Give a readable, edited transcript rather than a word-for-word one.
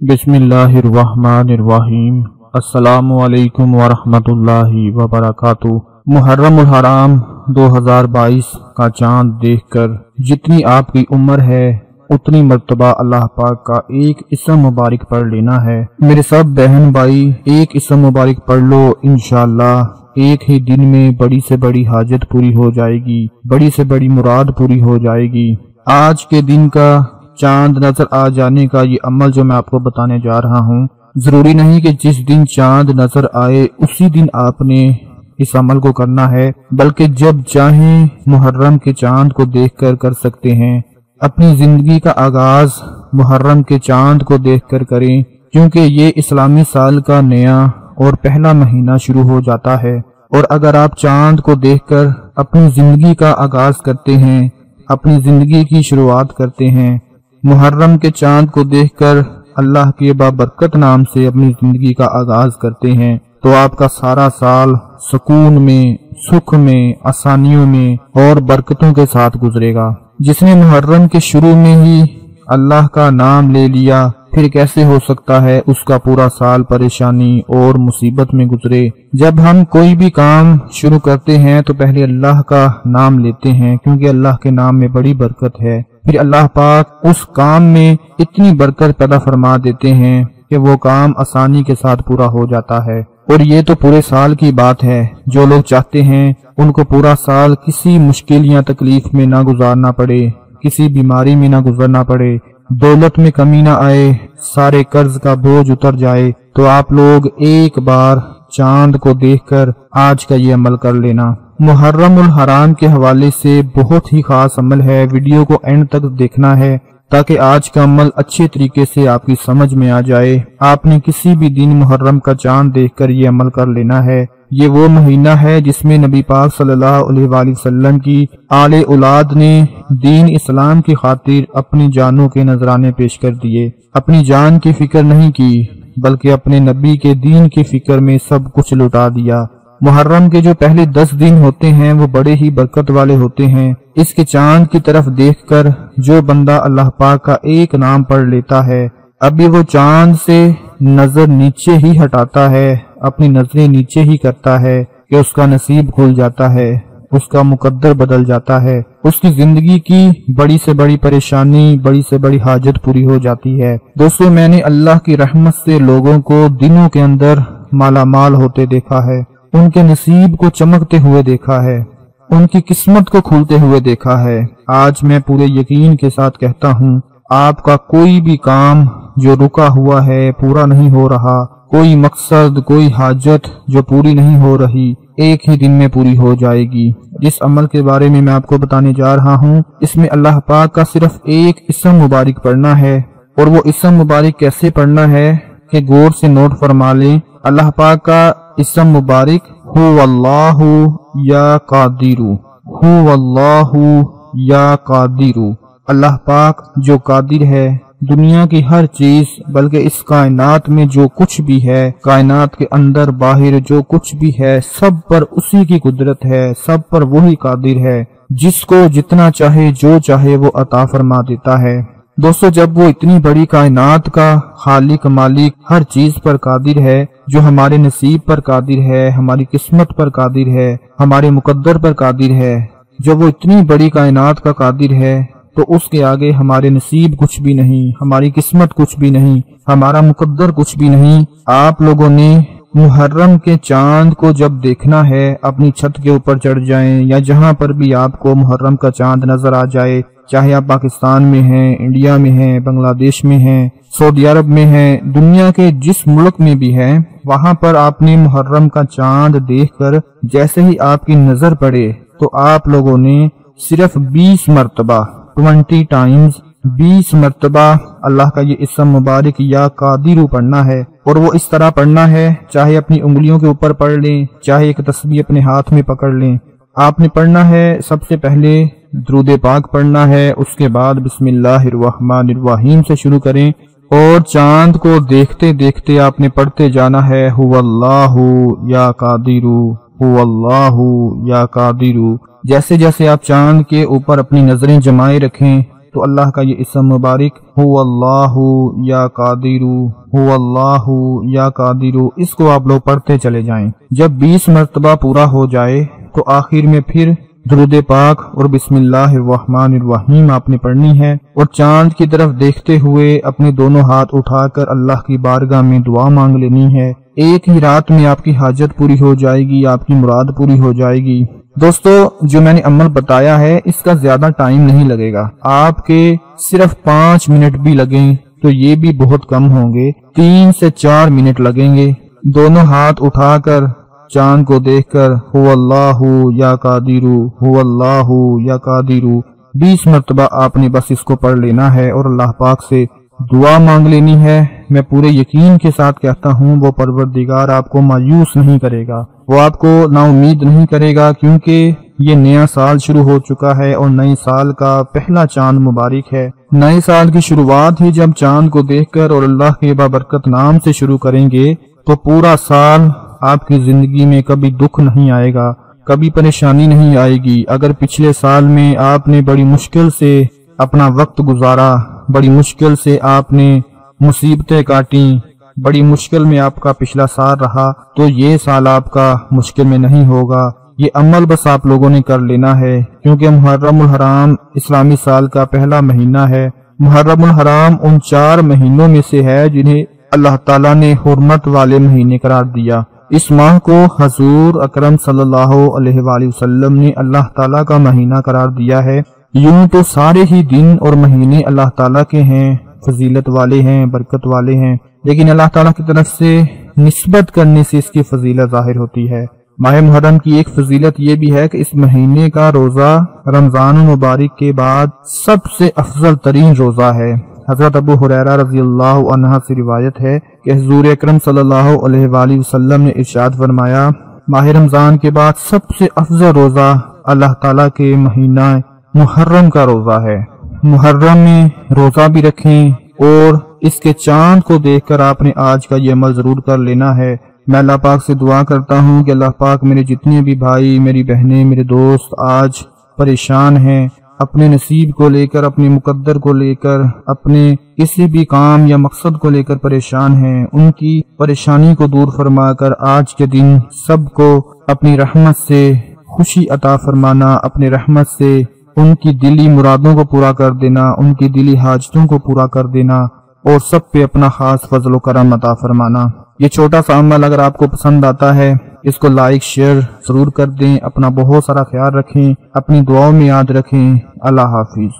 बिस्मिल्लाहिर्रहमानिर्रहीम। अस्सलामु अलैकुम वरहमतुल्लाहि वबरकातुहू। मुहर्रम उल हराम 2022 का चांद देखकर जितनी आपकी उम्र है उतनी मर्तबा अल्लाह पाक का एक इस्म मुबारक पढ़ लेना है। मेरे सब बहन भाई, एक इस्म मुबारक पढ़ लो, इंशाअल्लाह एक ही दिन में बड़ी से बड़ी हाजत पूरी हो जाएगी, बड़ी से बड़ी मुराद पूरी हो जाएगी। आज के दिन का चांद नजर आ जाने का ये अमल जो मैं आपको बताने जा रहा हूँ, जरूरी नहीं कि जिस दिन चांद नजर आए उसी दिन आपने इस अमल को करना है, बल्कि जब चाहें मुहर्रम के चांद को देखकर कर सकते हैं। अपनी जिंदगी का आगाज मुहर्रम के चांद को देखकर करें, क्योंकि ये इस्लामी साल का नया और पहला महीना शुरू हो जाता है। और अगर आप चांद को देखकर अपनी जिंदगी का आगाज करते हैं, अपनी जिंदगी की शुरुआत करते हैं, मुहर्रम के चांद को देखकर अल्लाह के बाबरकत नाम से अपनी जिंदगी का आगाज करते हैं, तो आपका सारा साल सुकून में, सुख में, आसानियों में और बरकतों के साथ गुजरेगा। जिसने मुहर्रम के शुरू में ही अल्लाह का नाम ले लिया, फिर कैसे हो सकता है उसका पूरा साल परेशानी और मुसीबत में गुजरे। जब हम कोई भी काम शुरू करते हैं तो पहले अल्लाह का नाम लेते हैं, क्योंकि अल्लाह के नाम में बड़ी बरकत है। फिर अल्लाह पाक उस काम में इतनी बरकत पैदा फरमा देते हैं कि वो काम आसानी के साथ पूरा हो जाता है। और ये तो पूरे साल की बात है। जो लोग चाहते हैं उनको पूरा साल किसी मुश्किल या तकलीफ में ना गुजारना पड़े, किसी बीमारी में ना गुजरना पड़े, दौलत में कमी ना आए, सारे कर्ज का बोझ उतर जाए, तो आप लोग एक बार चांद को देखकर आज का ये अमल कर लेना। मुहर्रम उल हराम के हवाले से बहुत ही खास अमल है, वीडियो को एंड तक देखना है ताकि आज का अमल अच्छे तरीके से आपकी समझ में आ जाए। आपने किसी भी दिन मुहर्रम का चांद देखकर ये अमल कर लेना है। ये वो महीना है जिसमें नबी पाक सल्लल्लाहु अलैहि वसल्लम की आले औलाद ने दीन इस्लाम की खातिर अपनी जानों के नजराने पेश कर दिए। अपनी जान की फिक्र नहीं की, बल्कि अपने नबी के दीन की फिक्र में सब कुछ लुटा दिया। मुहर्रम के जो पहले 10 दिन होते हैं वो बड़े ही बरकत वाले होते हैं। इसके चांद की तरफ देखकर जो बंदा अल्लाह पाक का एक नाम पढ़ लेता है, अभी वो चांद से नजर नीचे ही हटाता है, अपनी नजरें नीचे ही करता है कि उसका नसीब खुल जाता है, उसका मुकद्दर बदल जाता है, उसकी जिंदगी की बड़ी से बड़ी परेशानी, बड़ी से बड़ी हाजत पूरी हो जाती है। दोस्तों, मैंने अल्लाह की रहमत से लोगों को दिनों के अंदर मालामाल होते देखा है, उनके नसीब को चमकते हुए देखा है, उनकी किस्मत को खुलते हुए देखा है। आज मैं पूरे यकीन के साथ कहता हूँ, आपका कोई भी काम जो रुका हुआ है, पूरा नहीं हो रहा, कोई मकसद, कोई हाजत जो पूरी नहीं हो रही, एक ही दिन में पूरी हो जाएगी। जिस अमल के बारे में मैं आपको बताने जा रहा हूँ, इसमें अल्लाह पाक का सिर्फ एक इस्म मुबारक पढ़ना है। और वो इस्म मुबारक कैसे पढ़ना है कि गौर से नोट फरमा लें। अल्लाह पाक का इस्म मुबारक हुवल्लाहु या कादिरू, हुवल्लाहु या कादिरू। अल्लाह पाक जो कादिर है, दुनिया की हर चीज, बल्कि इस कायनात में जो कुछ भी है, कायनात के अंदर बाहर जो कुछ भी है, सब पर उसी की कुदरत है, सब पर वही कादिर है। जिसको जितना चाहे, जो चाहे वो अता फरमा देता है। दोस्तों, जब वो इतनी बड़ी कायनात का खालिक मालिक हर चीज पर कादिर है, जो हमारे नसीब पर कादिर है, हमारी किस्मत पर कादिर है, हमारे मुकद्दर पर कादिर है, जब वो इतनी बड़ी कायनात का कादिर है, तो उसके आगे हमारे नसीब कुछ भी नहीं, हमारी किस्मत कुछ भी नहीं, हमारा मुकद्दर कुछ भी नहीं। आप लोगों ने मुहर्रम के चांद को जब देखना है, अपनी छत के ऊपर चढ़ जाएं, या जहां पर भी आपको मुहर्रम का चांद नजर आ जाए, चाहे आप पाकिस्तान में हैं, इंडिया में हैं, बांग्लादेश में हैं, सऊदी अरब में हैं, दुनिया के जिस मुल्क में भी हैं, वहां पर आपने मुहर्रम का चांद देखकर जैसे ही आपकी नजर पड़े, तो आप लोगों ने सिर्फ 20 मरतबा 20 टाइम्स 20 मरतबा अल्लाह का ये इस्म मुबारक या कादिरू पढ़ना है। और वो इस तरह पढ़ना है, चाहे अपनी उंगलियों के ऊपर पढ़ लें, चाहे एक तस्बीह अपने हाथ में पकड़ लें। आपने पढ़ना है, सबसे पहले दुरूद पाक पढ़ना है, उसके बाद बिस्मिल्लाहिर्रहमानिर्रहीम से शुरू करें, और चांद को देखते देखते आपने पढ़ते जाना है, हुवल्लाहु या कादिरू, हुवल्लाहु या कादिरू। जैसे जैसे आप चांद के ऊपर अपनी नजरें जमाए रखें, تو اللہ کا یہ اسم مبارک هو اللہ یا قادر، هو اللہ یا قادر، اس کو آپ لوگ پڑھتے چلے جائیں۔ جب 20 مرتبہ پورا ہو جائے تو آخر میں پھر درود پاک اور بسم اللہ الرحمن الرحیم آپ نے پڑھنی ہے، اور چاند کی طرف دیکھتے ہوئے اپنے دونوں ہاتھ اٹھا کر اللہ کی بارگاہ میں دعا مانگ لینی ہے۔ ایک ہی رات میں آپ کی حاجت پوری ہو جائے گی، آپ کی مراد پوری ہو جائے گی۔ دوستو، جو میں نے عمل بتایا ہے اس کا زیادہ ٹائم نہیں لگے گا، آپ کے صرف 5 منٹ بھی لگیں تو یہ بھی بہت کم ہوں گے، 3 سے 4 منٹ لگیں گے۔ دونوں ہاتھ اٹھا کر چاند کو دیکھ کر هو اللہ یا قادر، هو اللہ یا قادر 20 مرتبہ آپ نے بس اس کو پڑھ لینا ہے اور اللہ پاک سے دعا مانگ لینی ہے۔ میں پورے یقین کے ساتھ کہتا ہوں وہ پروردگار آپ کو مایوس نہیں کرے گا، وہ آپ کو نا امید نہیں کرے گا، کیونکہ یہ نیا سال شروع ہو چکا ہے اور نئے سال کا پہلا چاند مبارک ہے۔ نئے سال کی شروعات ہی جب چاند کو دیکھ کر اور اللہ کے بابرکت نام سے شروع کریں گے تو پورا سال آپ کی زندگی میں کبھی دکھ نہیں آئے گا، کبھی پریشانی نہیں آئے گی۔ اگر پچھلے سال میں آپ نے بڑی مشکل سے اپنا وقت گزارا، بڑی مشکل سے آپ نے مصیبتیں کاٹیں، بڑی مشکل میں آپ کا پچھلا سال رہا، تو یہ سال آپ کا مشکل میں نہیں ہوگا۔ یہ عمل بس آپ لوگوں نے کر لینا ہے، کیونکہ محرم الحرام اسلامی سال کا پہلا مہینہ ہے۔ محرم الحرام ان 4 مہینوں میں سے ہے جنہیں اللہ تعالیٰ نے حرمت والے مہینے قرار دیا۔ اس ماہ کو حضور اکرم صلی اللہ علیہ وآلہ وسلم نے اللہ تعالیٰ کا مہینہ قرار دیا ہے۔ یوں تو سارے ہی دن اور مہینے اللہ تعالیٰ کے ہیں، فضیلت والے ہیں، برکت والے ہیں، لیکن اللہ تعالیٰ کی طرف سے نسبت کرنے سے اس کی فضیلت ظاہر ہوتی ہے۔ ماہ محرم کی ایک فضیلت یہ بھی ہے کہ اس مہینے کا روزہ رمضان المبارک کے بعد سب سے افضل ترین روزہ ہے۔ حضرت ابو ہریرہ رضی اللہ عنہ سے روایت ہے کہ حضور اکرم صلی اللہ علیہ وآلہ وسلم نے ارشاد فرمایا، ماہ رمضان کے بعد سب سے افضل روزہ اللہ تعالیٰ کے مہینہ محرم کا روزہ ہے۔ محرم میں روزہ بھی رکھیں اور اس کے چاند کو دیکھ کر آپ نے آج کا یہ عمل ضرور کر لینا ہے۔ میں اللہ پاک سے دعا کرتا ہوں کہ اللہ پاک میرے جتنے بھی بھائی، میری بہنیں، میرے دوست آج پریشان ہیں، اپنے نصیب کو لے کر، اپنے مقدر کو لے کر، اپنے کسی بھی کام یا مقصد کو لے کر پریشان ہیں، ان کی پریشانی کو دور فرما کر آج کے دن سب کو اپنی رحمت سے خوشی عطا فرمانا، اپنی رحمت سے ان کی دلی مرادوں کو پورا کر دینا، ان کی دلی حاجتوں کو پورا کر دینا اور سب پہ اپنا خاص فضل و کرم عطا فرمانا۔ یہ چھوٹا سا عمل اگر آپ کو پسند آتا ہے اس کو لائک شیئر ضرور کر دیں، اپنا بہت سارا خیال رکھیں، اپنی دعاؤں میں یاد رکھیں۔ اللہ حافظ۔